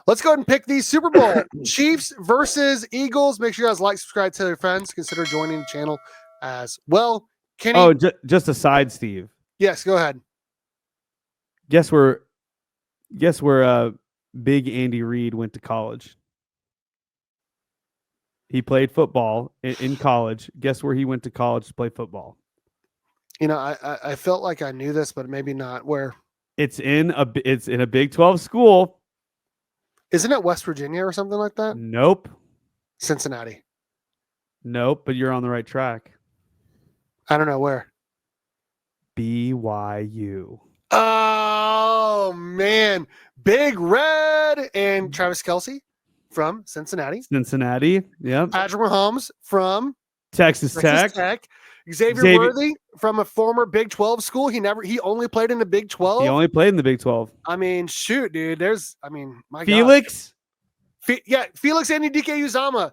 Let's go ahead and pick the Super Bowl. Chiefs versus Eagles. Make sure you guys like, subscribe, tell your friends. Consider joining the channel as well. Kenny. Oh, just a side, Steve. Yes, go ahead. Guess where Big Andy Reid went to college. He played football in college. Guess where he went to college to play football? You know, I felt like I knew this, but maybe not. Where? It's in a Big 12 school. Isn't it West Virginia or something like that? Nope. Cincinnati. Nope, but you're on the right track. I don't know where. BYU. Oh, man. Big Red and Travis Kelce from Cincinnati. Yep. Patrick Mahomes from Texas Tech. Xavier Worthy from a former Big 12 school. He only played in the Big 12. He only played in the Big 12. I mean, shoot, dude. My Felix. Felix Andy DK Uzama.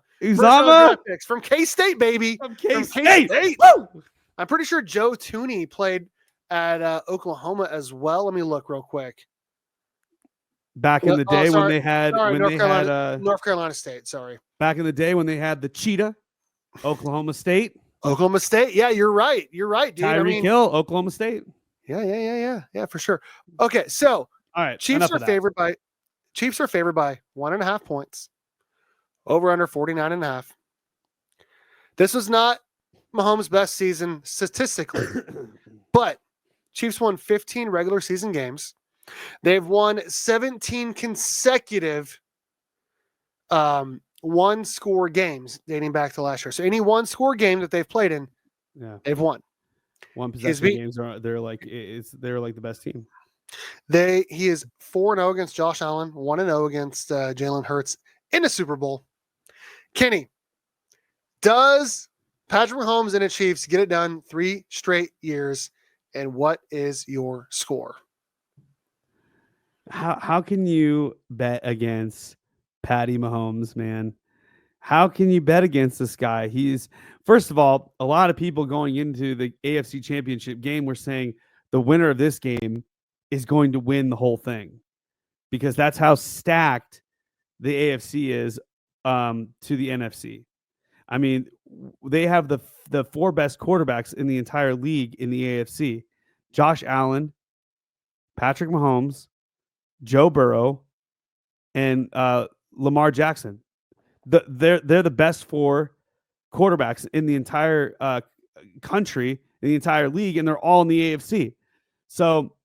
From K-State, baby. From K-State. Woo! I'm pretty sure Joe Tooney played at Oklahoma as well. Let me look real quick. Back in the day when they had North Carolina State. Sorry. Back in the day when they had the Cheetah, Oklahoma State. Yeah, you're right, dude. Tyreek Hill, Oklahoma State. Yeah, for sure. Okay, so all right, Chiefs are favored by 1.5 points. Over under 49.5. This was not Mahomes' best season statistically, but Chiefs won 15 regular season games. They've won 17 consecutive one-score games dating back to last year. So any one-score game that they've played in, they've won. One possession games they're like the best team. He is 4-0 against Josh Allen, 1-0 against Jalen Hurts in the Super Bowl. Kenny, does Patrick Mahomes and the Chiefs get it done 3 straight years? And what is your score? How can you bet against Patty Mahomes, man? How can you bet against this guy? He's, first of all, a lot of people going into the AFC Championship game were saying the winner of this game is going to win the whole thing because that's how stacked the AFC is to the NFC. I mean, they have the 4 best quarterbacks in the entire league in the AFC. Josh Allen, Patrick Mahomes, Joe Burrow, and Lamar Jackson. They're the best 4 quarterbacks in the entire country, in the entire league, and they're all in the AFC. So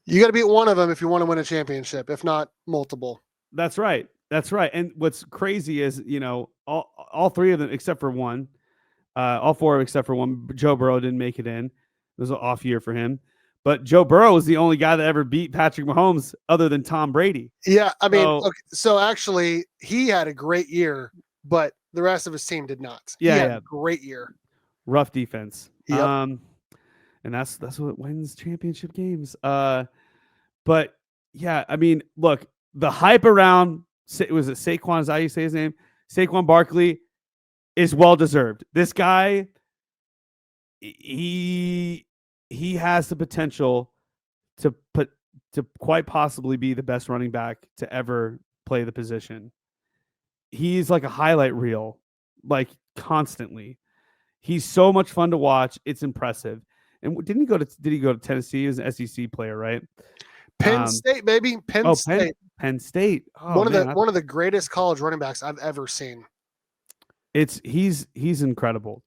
you got to beat one of them if you want to win a championship, if not multiple. That's right. And what's crazy is, all 3 of them except for one, all 4 except for one, Joe Burrow didn't make it in. It was an off year for him. But Joe Burrow was the only guy that ever beat Patrick Mahomes other than Tom Brady. Yeah, I mean, so actually he had a great year, but the rest of his team did not. He had a great year. Rough defense. Yep. And that's what wins championship games. But yeah, I mean, look, the hype around, was it Saquon? Is that how you say his name? Saquon Barkley is well deserved. This guy, he has the potential to quite possibly be the best running back to ever play the position. He's like a highlight reel, like constantly. He's so much fun to watch. It's impressive. And did he go to Tennessee? He was an SEC player, right? Penn State, baby. Penn State. Penn State. Oh, one of the greatest college running backs I've ever seen. He's incredible.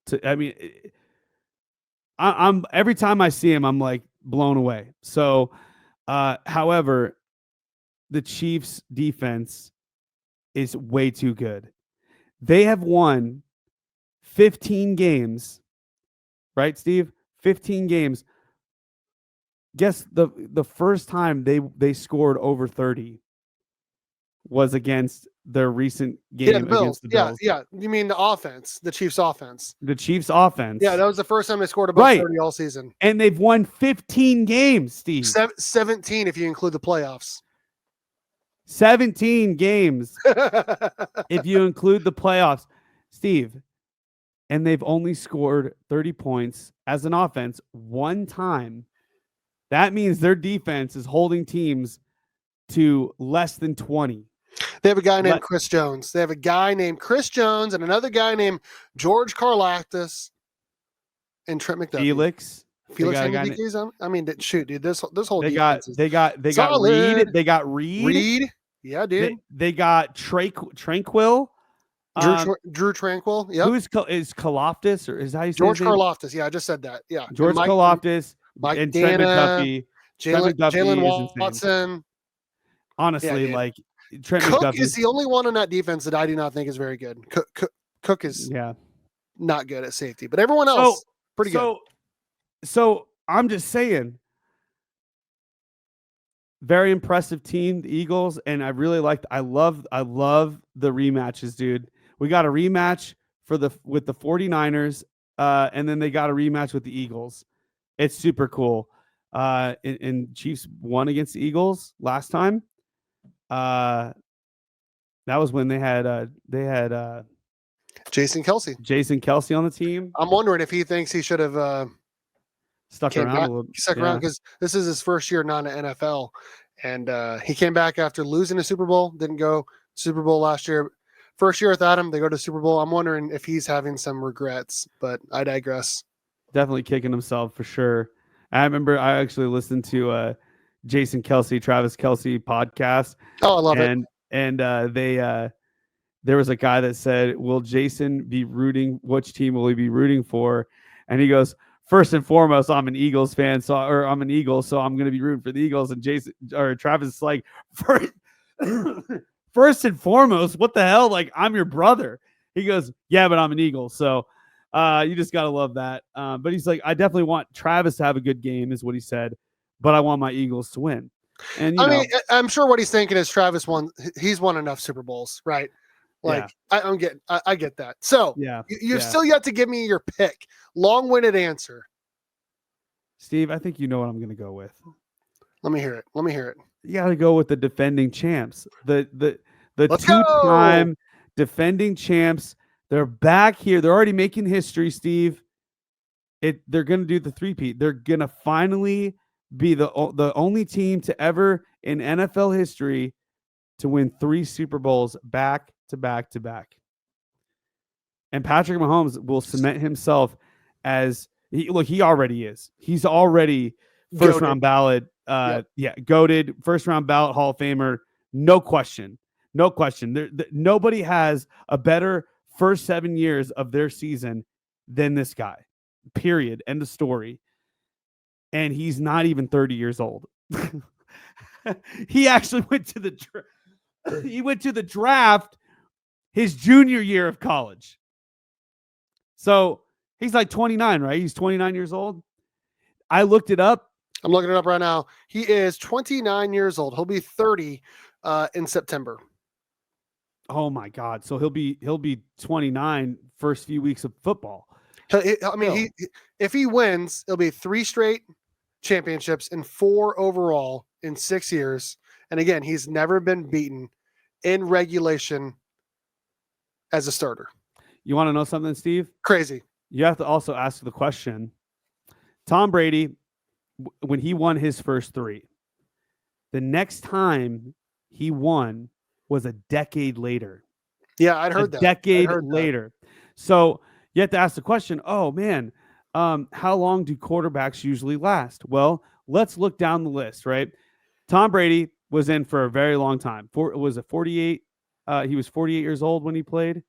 I'm every time I see him, I'm like blown away. So, however, the Chiefs defense is way too good. They have won 15 games, right, Steve? 15 games. Guess the first time they scored over 30 was against their recent game against the Bills. Yeah. You mean the offense, the Chiefs offense. The Chiefs offense. Yeah, that was the first time they scored above 30 all season. And they've won 15 games, Steve. 17 if you include the playoffs. 17 games if you include the playoffs, Steve. And they've only scored 30 points as an offense one time. That means their defense is holding teams to less than 20. They have a guy named Let- Chris Jones. They have a guy named Chris Jones and another guy named George Karlaftis and Trent McDuffie. Felix. Felix got a guy Henry on. I mean, shoot, dude, this whole They defense got is they got Reed. solid. They got Reed. Reed. Yeah, dude. They got Tranquil. Drew Tranquil. Yep. Who is Kaloftis, or is that how you say George his name? Karlaftis. Yeah, I just said that. Yeah. George Mike, Kaloftis Mike and Trent Dana, McDuffie. Trent McDuffie Jalen is insane. Watson. Honestly, dude. like Trent Cook McDuffie is the only one on that defense that I do not think is very good. Cook is not good at safety, but everyone else pretty good. So I'm just saying, very impressive team, the Eagles, and I really I love the rematches, dude. We got a rematch with the 49ers, and then they got a rematch with the Eagles. It's super cool. And Chiefs won against the Eagles last time. That was when they had Jason Kelce on the team. I'm wondering if he thinks he should have stuck around a little. Stuck around because this is his first year not in the NFL, and he came back after losing the Super Bowl. Didn't go Super Bowl last year. First year without him, they go to Super Bowl. I'm wondering if he's having some regrets, but I digress. Definitely kicking himself for sure. I remember I actually listened to Jason Kelce, Travis Kelce podcast. Oh, I love it. And there was a guy that said, "Will Jason be rooting? Which team will he be rooting for?" And he goes, "First and foremost, I'm an Eagles fan, so I'm an Eagle, so I'm going to be rooting for the Eagles." And Travis is like, "First and foremost, what the hell? Like, I'm your brother." He goes, "Yeah, but I'm an Eagle." So you just got to love that. But he's like, "I definitely want Travis to have a good game," is what he said, "but I want my Eagles to win." And I mean, I'm sure what he's thinking is Travis he's won enough Super Bowls, right? Like, yeah. I get that. So you've still yet to give me your pick. Long-winded answer. Steve, I think you know what I'm going to go with. Let me hear it. You got to go with the defending champs. The two-time defending champs. They're back here. They're already making history, Steve. They're going to do the three-peat. They're going to finally be the only team to ever in NFL history to win 3 Super Bowls back to back to back. And Patrick Mahomes will cement himself as he already is. He's already first round ballot. Goated, first round ballot Hall of Famer. No question. Nobody has a better first 7 years of their season than this guy. Period. End of story. And he's not even 30 years old. He actually went to the draft his junior year of college. So he's like 29, right? He's 29 years old. I looked it up. I'm looking it up right now. He is 29 years old. He'll be 30 in September. Oh my God. So he'll be 29 first few weeks of football. I mean, if he wins, it'll be 3 straight championships and 4 overall in 6 years. And again, he's never been beaten in regulation as a starter. You want to know something, Steve? Crazy. You have to also ask the question. Tom Brady, when he won his first 3, the next time he won was a decade later. Yeah, I'd heard that. Decade later. So you have to ask the question, oh man, how long do quarterbacks usually last? Well, let's look down the list, right? Tom Brady was in for a very long time. Was it 48? He was 48 years old when he played,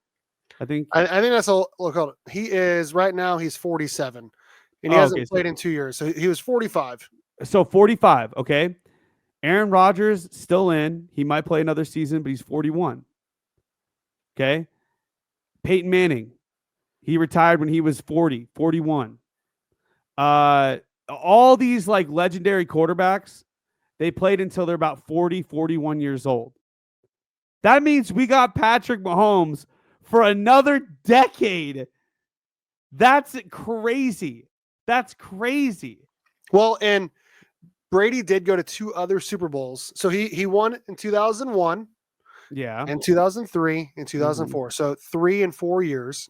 I think. I think that's a look. He is right now. He's 47, and he hasn't played in 2 years. So he was 45. So 45. Okay. Aaron Rodgers still in. He might play another season, but he's 41. Okay. Peyton Manning, he retired when he was 40, 41. All these like legendary quarterbacks, they played until they're about 40, 41 years old. That means we got Patrick Mahomes for another decade. That's crazy. That's crazy. Well, and Brady did go to 2 other Super Bowls. So he won in 2001. Yeah. And 2003 and 2004. So 3 and 4 years.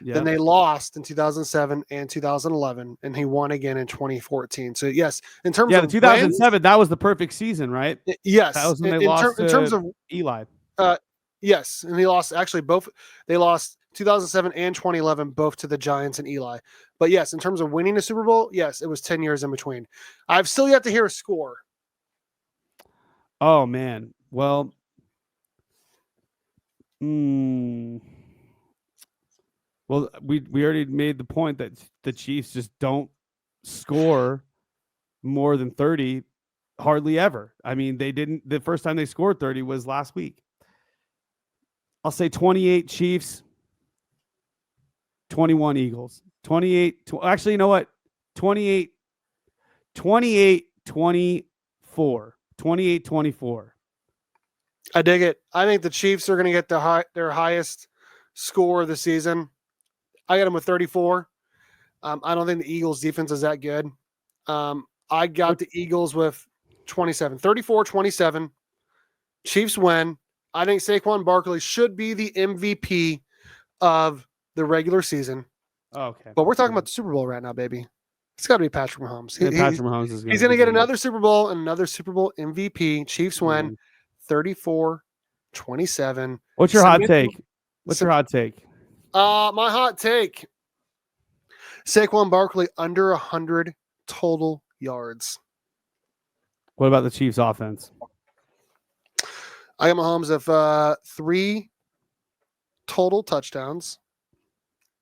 Yep. Then they lost in 2007 and 2011, and he won again in 2014. So yes, in terms of 2007, that was the perfect season, right? Yes, that was when they lost in terms of Eli. Yes, and he lost actually both. They lost 2007 and 2011 both to the Giants and Eli. But yes, in terms of winning a Super Bowl, yes, it was 10 years in between. I've still yet to hear a score. Oh man. Well, we already made the point that the Chiefs just don't score more than 30 hardly ever. I mean, they didn't. The first time they scored 30 was last week. I'll say 28 Chiefs, 21 Eagles. 28 actually, you know what? 28 24. 28 24. I dig it. I think the Chiefs are going to get their highest score of the season. I got them with 34. I don't think the Eagles defense is that good. I got the Eagles with 27, 34-27. Chiefs win. I think Saquon Barkley should be the MVP of the regular season. Okay. But we're talking about the Super Bowl right now, baby. It's got to be Patrick Mahomes. Patrick Mahomes is he's going to get another Super Bowl and another Super Bowl MVP. Chiefs win 34-27. What's your hot take? What's your hot take? My hot take. Saquon Barkley under 100 total yards. What about the Chiefs offense? I got Mahomes of 3 total touchdowns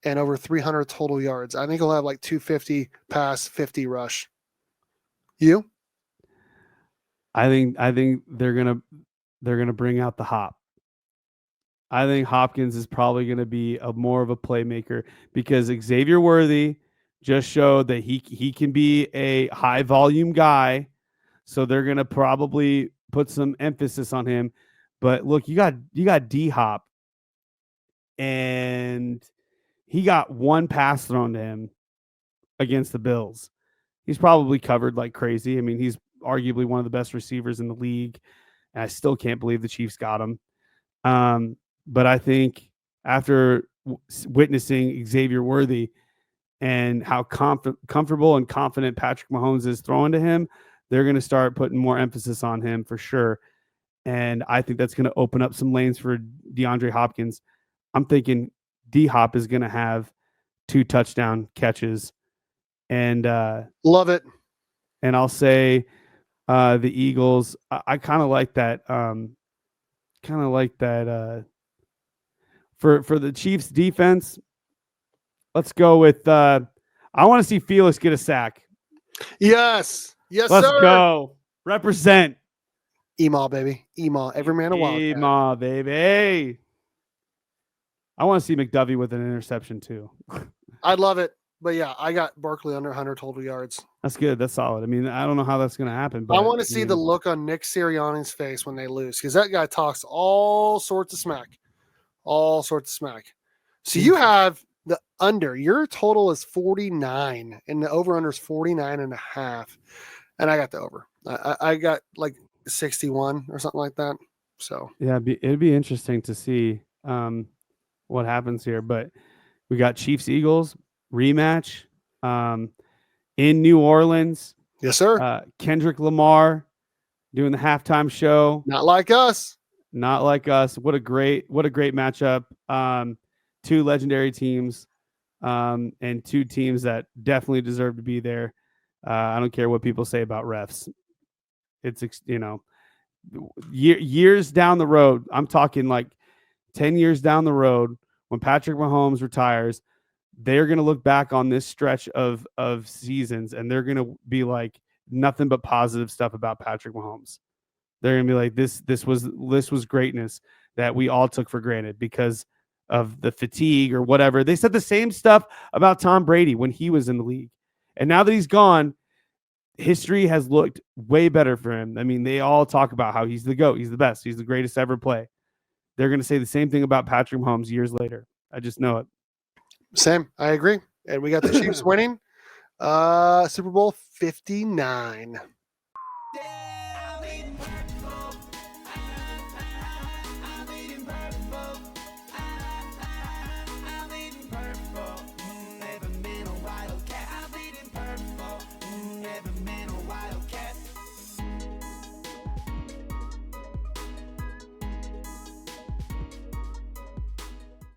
and over 300 total yards. I think he'll have like 250 pass, 50 rush. You? I think they're gonna bring out the hop. I think Hopkins is probably going to be more of a playmaker because Xavier Worthy just showed that he can be a high volume guy. So they're going to probably put some emphasis on him. But look, you got D-Hop, and he got one pass thrown to him against the Bills. He's probably covered like crazy. I mean, he's arguably one of the best receivers in the league. And I still can't believe the Chiefs got him. But I think after witnessing Xavier Worthy and how comfortable and confident Patrick Mahomes is throwing to him, they're going to start putting more emphasis on him for sure. And I think that's going to open up some lanes for DeAndre Hopkins. I'm thinking D-Hop is going to have 2 touchdown catches. And love it. And I'll say the Eagles, I kind of like that. For the Chiefs defense, let's go with I want to see Felix get a sack. Yes, let's sir. Go represent Emaw, baby. Emaw, every man a Wildcat. Emaw, baby. I want to see McDovey with an interception too. I'd love it. But yeah, I got Barkley under 100 total yards. That's good. That's solid. I mean, I don't know how that's going to happen. But I want to see the look on Nick Sirianni's face when they lose because that guy talks all sorts of smack. All sorts of smack. So you have the under. Your total is 49, and the over-under is 49.5. And I got the over. I got like 61 or something like that. So yeah, it'd be interesting to see what happens here. But we got Chiefs-Eagles rematch in New Orleans. Yes, sir. Kendrick Lamar doing the halftime show. Not like us. Not like us. What a great matchup. 2 legendary teams and 2 teams that definitely deserve to be there. I don't care what people say about refs. It's, years down the road. I'm talking like 10 years down the road when Patrick Mahomes retires, they're going to look back on this stretch of seasons and they're going to be like nothing but positive stuff about Patrick Mahomes. They're going to be like, this was greatness that we all took for granted because of the fatigue or whatever. They said the same stuff about Tom Brady when he was in the league. And now that he's gone, history has looked way better for him. I mean, they all talk about how he's the GOAT. He's the best. He's the greatest to ever play. They're going to say the same thing about Patrick Mahomes years later. I just know it. Same. I agree. And we got the Chiefs winning Super Bowl 59.